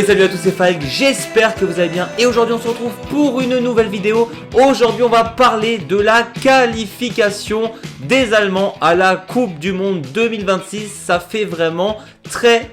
salut à tous, c'est Faeg, j'espère que vous allez bien et aujourd'hui on se retrouve pour une nouvelle vidéo. Aujourd'hui on va parler de la qualification des Allemands à la Coupe du Monde 2026. Ça fait vraiment très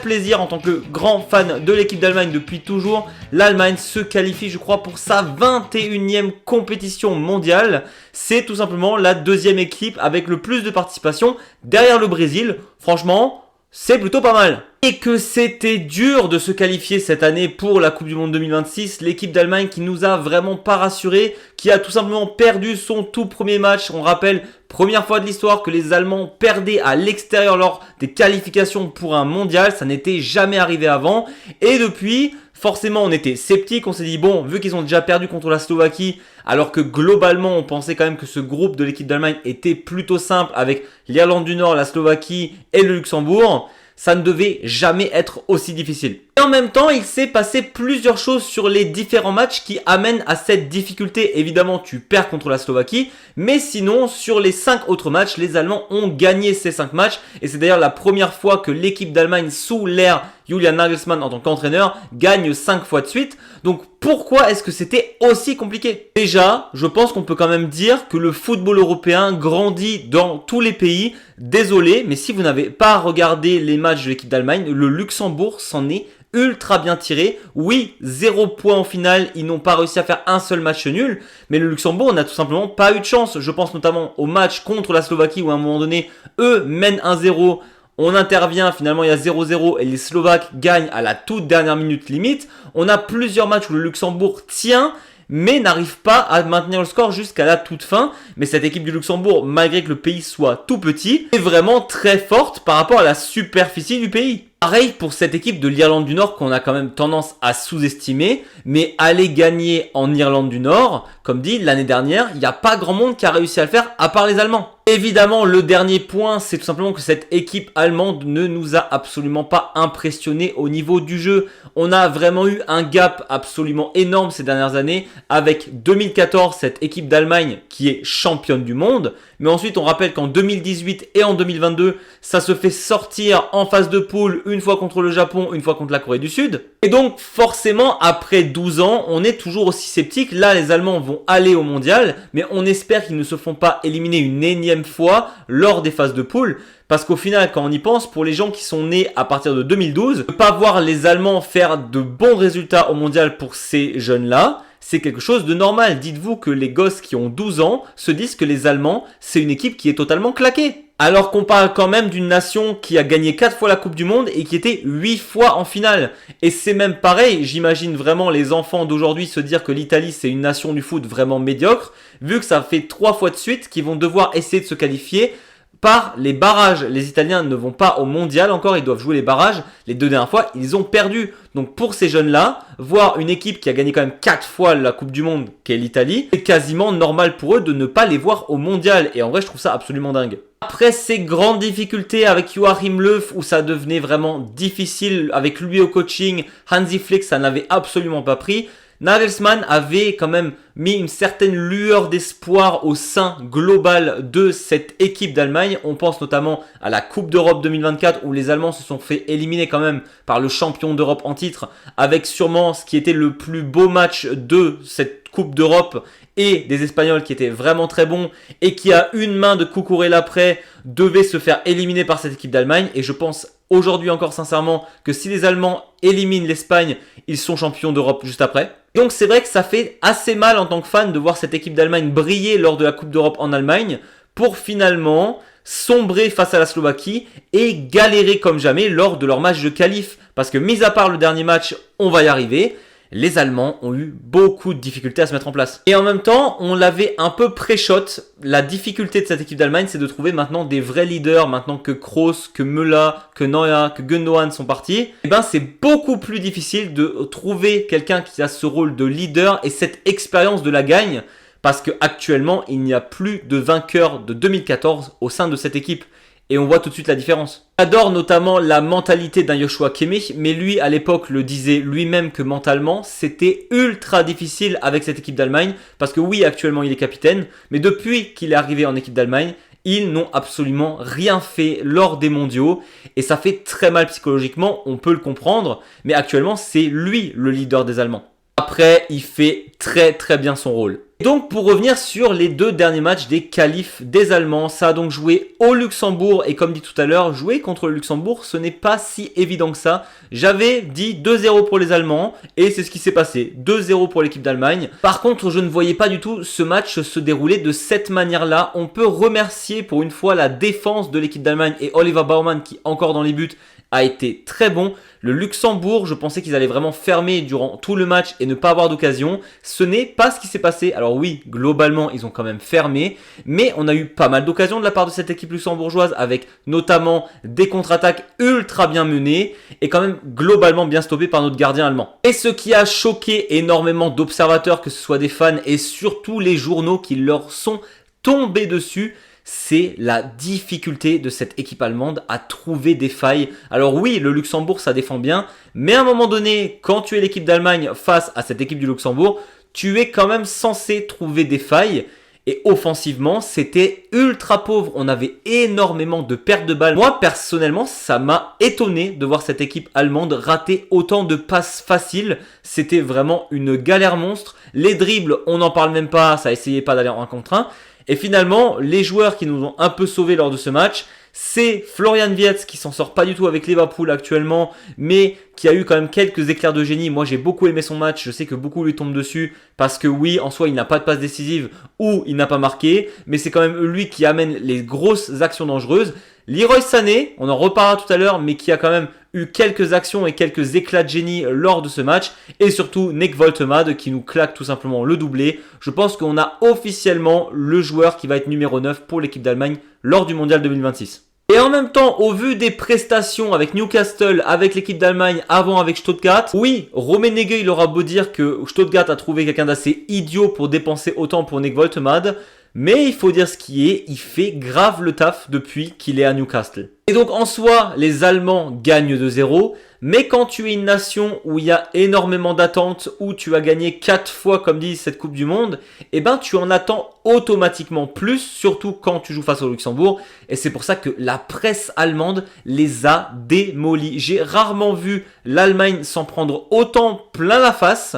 plaisir en tant que grand fan de l'équipe d'Allemagne depuis toujours. L'Allemagne se qualifie je crois pour sa 21e compétition mondiale. C'est tout simplement la deuxième équipe avec le plus de participation derrière le Brésil. Franchement, c'est plutôt pas mal. Et que c'était dur de se qualifier cette année pour la Coupe du Monde 2026. L'équipe d'Allemagne qui nous a vraiment pas rassurés, qui a tout simplement perdu son tout premier match. On rappelle, première fois de l'histoire que les Allemands perdaient à l'extérieur lors des qualifications pour un mondial. Ça n'était jamais arrivé avant. Et depuis, forcément, on était sceptiques. On s'est dit, bon, vu qu'ils ont déjà perdu contre la Slovaquie, alors que globalement, on pensait quand même que ce groupe de l'équipe d'Allemagne était plutôt simple avec l'Irlande du Nord, la Slovaquie et le Luxembourg, ça ne devait jamais être aussi difficile. Et en même temps, il s'est passé plusieurs choses sur les différents matchs qui amènent à cette difficulté. Évidemment, tu perds contre la Slovaquie, mais sinon, sur les 5 autres matchs, les Allemands ont gagné ces 5 matchs. Et c'est d'ailleurs la première fois que l'équipe d'Allemagne, sous l'ère Julian Nagelsmann en tant qu'entraîneur, gagne 5 fois de suite. Donc pourquoi est-ce que c'était aussi compliqué? Déjà, je pense qu'on peut quand même dire que le football européen grandit dans tous les pays. Désolé, mais si vous n'avez pas regardé les matchs de l'équipe d'Allemagne, le Luxembourg s'en est ultra bien tiré. Oui, 0 point en finale, ils n'ont pas réussi à faire un seul match nul, mais le Luxembourg n'a tout simplement pas eu de chance. Je pense notamment au match contre la Slovaquie où à un moment donné, eux mènent 1-0. On intervient, finalement il y a 0-0 et les Slovaques gagnent à la toute dernière minute limite. On a plusieurs matchs où le Luxembourg tient, mais n'arrive pas à maintenir le score jusqu'à la toute fin. Mais cette équipe du Luxembourg, malgré que le pays soit tout petit, est vraiment très forte par rapport à la superficie du pays. Pareil pour cette équipe de l'Irlande du Nord qu'on a quand même tendance à sous-estimer, mais aller gagner en Irlande du Nord, comme dit l'année dernière, il n'y a pas grand monde qui a réussi à le faire à part les Allemands. Évidemment, le dernier point, c'est tout simplement que cette équipe allemande ne nous a absolument pas impressionnés au niveau du jeu. On a vraiment eu un gap absolument énorme ces dernières années avec 2014, cette équipe d'Allemagne qui est championne du monde. Mais ensuite, on rappelle qu'en 2018 et en 2022, ça se fait sortir en phase de poule une fois contre le Japon, une fois contre la Corée du Sud. Et donc, forcément, après 12 ans, on est toujours aussi sceptique. Là, les Allemands vont aller au mondial, mais on espère qu'ils ne se font pas éliminer une énième fois lors des phases de poule. Parce qu'au final, quand on y pense, pour les gens qui sont nés à partir de 2012, ne pas voir les Allemands faire de bons résultats au mondial pour ces jeunes-là, c'est quelque chose de normal. Dites-vous que les gosses qui ont 12 ans se disent que les Allemands, c'est une équipe qui est totalement claquée. Alors qu'on parle quand même d'une nation qui a gagné 4 fois la Coupe du Monde et qui était 8 fois en finale. Et c'est même pareil, j'imagine vraiment les enfants d'aujourd'hui se dire que l'Italie c'est une nation du foot vraiment médiocre, vu que ça fait 3 fois de suite qu'ils vont devoir essayer de se qualifier par les barrages. Les Italiens ne vont pas au mondial encore, ils doivent jouer les barrages. Les 2 dernières fois, ils ont perdu. Donc pour ces jeunes-là, voir une équipe qui a gagné quand même 4 fois la Coupe du Monde, qu'est l'Italie, c'est quasiment normal pour eux de ne pas les voir au mondial. Et en vrai, je trouve ça absolument dingue. Après ces grandes difficultés avec Joachim Löw, où ça devenait vraiment difficile avec lui au coaching, Hansi Flick, ça n'avait absolument pas pris. Nagelsmann avait quand même mis une certaine lueur d'espoir au sein global de cette équipe d'Allemagne. On pense notamment à la Coupe d'Europe 2024 où les Allemands se sont fait éliminer quand même par le champion d'Europe en titre avec sûrement ce qui était le plus beau match de cette Coupe d'Europe et des Espagnols qui étaient vraiment très bons et qui à une main de Cucurella près devaient se faire éliminer par cette équipe d'Allemagne. Et je pense aujourd'hui encore sincèrement que si les Allemands éliminent l'Espagne, ils sont champions d'Europe juste après. Donc c'est vrai que ça fait assez mal en tant que fan de voir cette équipe d'Allemagne briller lors de la Coupe d'Europe en Allemagne pour finalement sombrer face à la Slovaquie et galérer comme jamais lors de leur match de qualif. Parce que mis à part le dernier match, on va y arriver. Les Allemands ont eu beaucoup de difficultés à se mettre en place. Et en même temps, on l'avait un peu pré-shot. La difficulté de cette équipe d'Allemagne, c'est de trouver maintenant des vrais leaders. Maintenant que Kroos, que Müller, que Neuer, que Gundogan sont partis, eh ben c'est beaucoup plus difficile de trouver quelqu'un qui a ce rôle de leader et cette expérience de la gagne. Parce qu'actuellement, il n'y a plus de vainqueur de 2014 au sein de cette équipe. Et on voit tout de suite la différence. J'adore notamment la mentalité d'un Joshua Kimmich, mais lui à l'époque le disait lui-même que mentalement c'était ultra difficile avec cette équipe d'Allemagne parce que oui actuellement il est capitaine, mais depuis qu'il est arrivé en équipe d'Allemagne, Ils n'ont absolument rien fait lors des mondiaux et ça fait très mal psychologiquement, on peut le comprendre, mais actuellement c'est lui le leader des Allemands. Après, il fait très bien son rôle. Donc pour revenir sur les 2 derniers matchs des qualifs des Allemands, ça a donc joué au Luxembourg et comme dit tout à l'heure, jouer contre le Luxembourg, ce n'est pas si évident que ça. J'avais dit 2-0 pour les Allemands et c'est ce qui s'est passé, 2-0 pour l'équipe d'Allemagne. Par contre, je ne voyais pas du tout ce match se dérouler de cette manière-là. On peut remercier pour une fois la défense de l'équipe d'Allemagne et Oliver Baumann qui, encore dans les buts, a été très bon. Le Luxembourg, je pensais qu'ils allaient vraiment fermer durant tout le match et ne pas avoir d'occasion. Ce n'est pas ce qui s'est passé. Alors oui, globalement, ils ont quand même fermé, mais on a eu pas mal d'occasions de la part de cette équipe luxembourgeoise avec notamment des contre-attaques ultra bien menées et quand même globalement bien stoppées par notre gardien allemand. Et ce qui a choqué énormément d'observateurs, que ce soit des fans et surtout les journaux qui leur sont tombés dessus, c'est la difficulté de cette équipe allemande à trouver des failles. Alors oui, le Luxembourg, ça défend bien, mais à un moment donné, quand tu es l'équipe d'Allemagne face à cette équipe du Luxembourg, tu es quand même censé trouver des failles. Et offensivement, c'était ultra pauvre. On avait énormément de pertes de balles. Moi, personnellement, ça m'a étonné de voir cette équipe allemande rater autant de passes faciles. C'était vraiment une galère monstre. Les dribbles, on n'en parle même pas. Ça essayait pas d'aller en 1 contre 1. Et finalement, les joueurs qui nous ont un peu sauvés lors de ce match, c'est Florian Wirtz qui s'en sort pas du tout avec Liverpool actuellement, mais qui a eu quand même quelques éclairs de génie. Moi, j'ai beaucoup aimé son match. Je sais que beaucoup lui tombent dessus parce que oui, en soi, il n'a pas de passe décisive ou il n'a pas marqué, mais c'est quand même lui qui amène les grosses actions dangereuses. Leroy Sané, on en reparlera tout à l'heure, mais qui a quand même eu quelques actions et quelques éclats de génie lors de ce match. Et surtout, Nick Woltemade qui nous claque tout simplement le doublé. Je pense qu'on a officiellement le joueur qui va être numéro 9 pour l'équipe d'Allemagne lors du Mondial 2026. Et en même temps, au vu des prestations avec Newcastle, avec l'équipe d'Allemagne, avant avec Stuttgart, oui, Rummenigge, il aura beau dire que Stuttgart a trouvé quelqu'un d'assez idiot pour dépenser autant pour Nick Woltemade, mais il faut dire ce qui est, il fait grave le taf depuis qu'il est à Newcastle. Et donc en soi, les Allemands gagnent 2-0, mais quand tu es une nation où il y a énormément d'attentes, où tu as gagné 4 fois comme dit cette Coupe du Monde, eh ben tu en attends automatiquement plus, surtout quand tu joues face au Luxembourg. Et c'est pour ça que la presse allemande les a démolis. J'ai rarement vu l'Allemagne s'en prendre autant plein la face,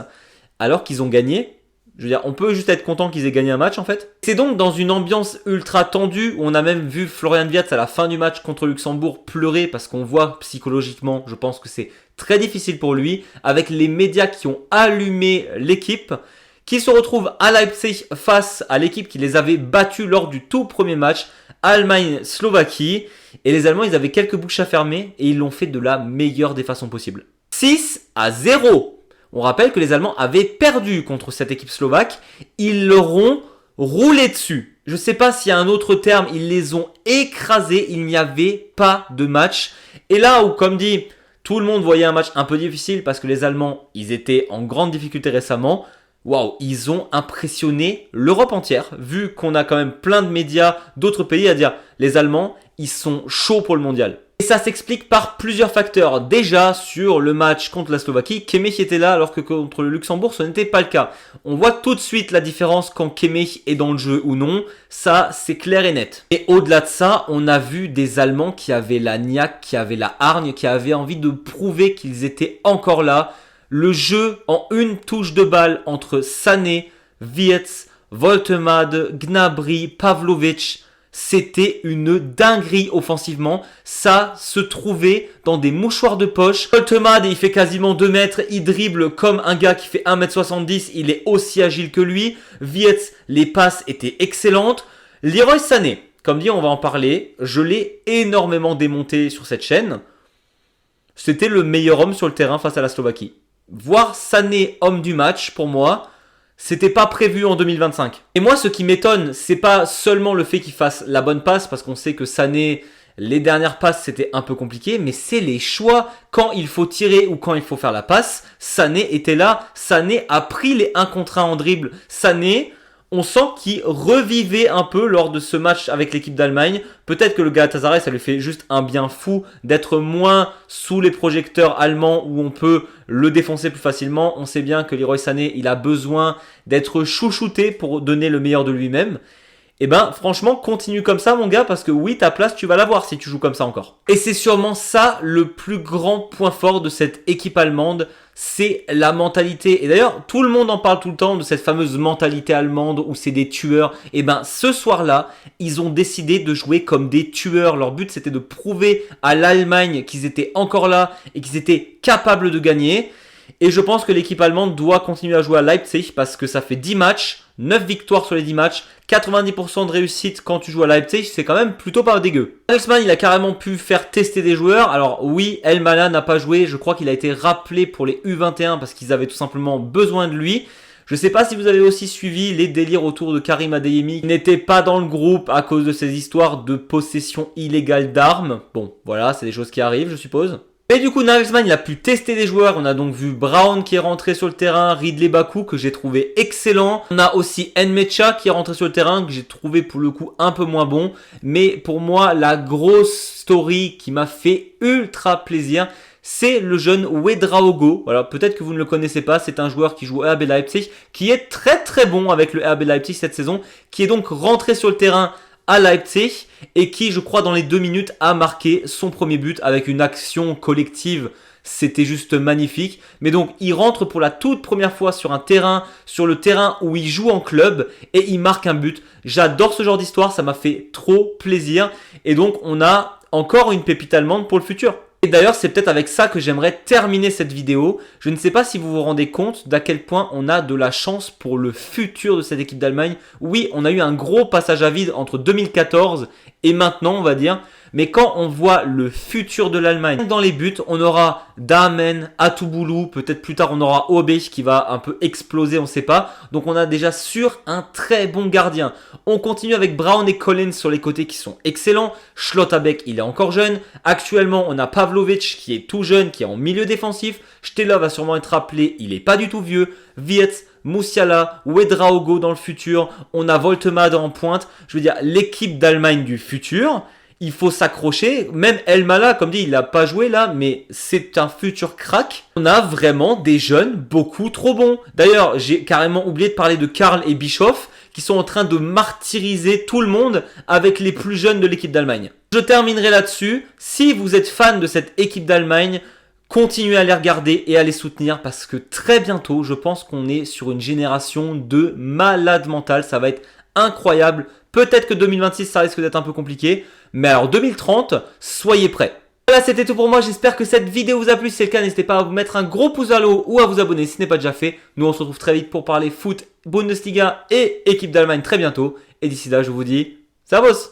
alors qu'ils ont gagné. Je veux dire, on peut juste être content qu'ils aient gagné un match en fait. C'est donc dans une ambiance ultra tendue où on a même vu Florian Wirtz à la fin du match contre Luxembourg pleurer parce qu'on voit psychologiquement, je pense que c'est très difficile pour lui, avec les médias qui ont allumé l'équipe, qui se retrouvent à Leipzig face à l'équipe qui les avait battus lors du tout premier match, Allemagne-Slovaquie. Et les Allemands, ils avaient quelques bouches à fermer et ils l'ont fait de la meilleure des façons possibles. 6-0. On rappelle que les Allemands avaient perdu contre cette équipe slovaque. Ils leur ont roulé dessus. Je ne sais pas s'il y a un autre terme. Ils les ont écrasés. Il n'y avait pas de match. Et là où, comme dit, tout le monde voyait un match un peu difficile parce que les Allemands, ils étaient en grande difficulté récemment. Waouh, ils ont impressionné l'Europe entière, vu qu'on a quand même plein de médias d'autres pays à dire les Allemands, ils sont chauds pour le mondial. Et ça s'explique par plusieurs facteurs. Déjà, sur le match contre la Slovaquie, Kimmich était là alors que contre le Luxembourg, ce n'était pas le cas. On voit tout de suite la différence quand Kimmich est dans le jeu ou non. Ça, c'est clair et net. Et au-delà de ça, on a vu des Allemands qui avaient la niaque, qui avaient la hargne, qui avaient envie de prouver qu'ils étaient encore là. Le jeu en une touche de balle entre Sané, Wirtz, Woltemade, Gnabry, Pavlovic, c'était une dinguerie offensivement. Ça se trouvait dans des mouchoirs de poche. Woltemade, il fait quasiment 2 mètres. Il dribble comme un gars qui fait 1m70. Il est aussi agile que lui. Wirtz, les passes étaient excellentes. Leroy Sané, comme dit, on va en parler. Je l'ai énormément démonté sur cette chaîne. C'était le meilleur homme sur le terrain face à la Slovaquie. Voir Sané homme du match, pour moi, c'était pas prévu en 2025. Et moi, ce qui m'étonne, c'est pas seulement le fait qu'il fasse la bonne passe, parce qu'on sait que Sané, les dernières passes, c'était un peu compliqué, mais c'est les choix. Quand il faut tirer ou quand il faut faire la passe, Sané était là. Sané a pris les 1 contre 1 en dribble. Sané, on sent qu'il revivait un peu lors de ce match avec l'équipe d'Allemagne. Peut-être que le Galatasaray, ça lui fait juste un bien fou d'être moins sous les projecteurs allemands où on peut le défoncer plus facilement. On sait bien que Leroy Sané, il a besoin d'être chouchouté pour donner le meilleur de lui-même. Eh ben franchement continue comme ça mon gars parce que oui ta place tu vas l'avoir si tu joues comme ça encore. Et c'est sûrement ça le plus grand point fort de cette équipe allemande, c'est la mentalité. Et d'ailleurs tout le monde en parle tout le temps de cette fameuse mentalité allemande où c'est des tueurs. Et ben ce soir-là ils ont décidé de jouer comme des tueurs. Leur but c'était de prouver à l'Allemagne qu'ils étaient encore là et qu'ils étaient capables de gagner. Et je pense que l'équipe allemande doit continuer à jouer à Leipzig parce que ça fait 10 matchs, 9 victoires sur les 10 matchs, 90% de réussite quand tu joues à Leipzig, c'est quand même plutôt pas dégueu. Nagelsmann, il a carrément pu faire tester des joueurs. Alors oui, Elmana n'a pas joué, je crois qu'il a été rappelé pour les U21 parce qu'ils avaient tout simplement besoin de lui. Je sais pas si vous avez aussi suivi les délires autour de Karim Adeyemi qui n'était pas dans le groupe à cause de ces histoires de possession illégale d'armes. Bon, voilà, c'est des choses qui arrivent, je suppose. Et du coup, Nagelsmann, il a pu tester des joueurs. On a donc vu Brown qui est rentré sur le terrain, Ridley Bakou que j'ai trouvé excellent. On a aussi Nmecha qui est rentré sur le terrain que j'ai trouvé pour le coup un peu moins bon. Mais pour moi, la grosse story qui m'a fait ultra plaisir, c'est le jeune Ouedraogo. Voilà, peut-être que vous ne le connaissez pas. C'est un joueur qui joue au RB Leipzig, qui est très très bon avec le RB Leipzig cette saison, qui est donc rentré sur le terrain à Leipzig et qui, je crois, dans les 2 minutes a marqué son premier but avec une action collective. C'était juste magnifique. Mais donc, il rentre pour la toute première fois sur le terrain où il joue en club et il marque un but. J'adore ce genre d'histoire, ça m'a fait trop plaisir. Et donc, on a encore une pépite allemande pour le futur. Et d'ailleurs, c'est peut-être avec ça que j'aimerais terminer cette vidéo. Je ne sais pas si vous vous rendez compte d'à quel point on a de la chance pour le futur de cette équipe d'Allemagne. Oui, on a eu un gros passage à vide entre 2014 et maintenant, on va dire. Mais quand on voit le futur de l'Allemagne dans les buts, on aura Dahmen, Atuboulou, peut-être plus tard on aura Obe qui va un peu exploser, on ne sait pas. Donc on a déjà sûr un très bon gardien. On continue avec Brown et Collins sur les côtés qui sont excellents. Schlotterbeck, il est encore jeune. Actuellement, on a Pavlovic qui est tout jeune, qui est en milieu défensif. Stella va sûrement être appelé, il n'est pas du tout vieux. Wirtz, Musiala, Ouedraogo dans le futur. On a Voltemade en pointe. Je veux dire, l'équipe d'Allemagne du futur. Il faut s'accrocher. Même Elmala, comme dit, il n'a pas joué là, mais c'est un futur crack. On a vraiment des jeunes beaucoup trop bons. D'ailleurs, j'ai carrément oublié de parler de Karl et Bischoff, qui sont en train de martyriser tout le monde avec les plus jeunes de l'équipe d'Allemagne. Je terminerai là-dessus. Si vous êtes fan de cette équipe d'Allemagne, continuez à les regarder et à les soutenir parce que très bientôt, je pense qu'on est sur une génération de malades mentales. Ça va être incroyable. Peut-être que 2026, ça risque d'être un peu compliqué. Mais alors 2030, soyez prêts. Voilà, c'était tout pour moi. J'espère que cette vidéo vous a plu. Si c'est le cas, n'hésitez pas à vous mettre un gros pouce vers le haut ou à vous abonner si ce n'est pas déjà fait. Nous, on se retrouve très vite pour parler foot, Bundesliga et équipe d'Allemagne très bientôt. Et d'ici là, je vous dis, servus!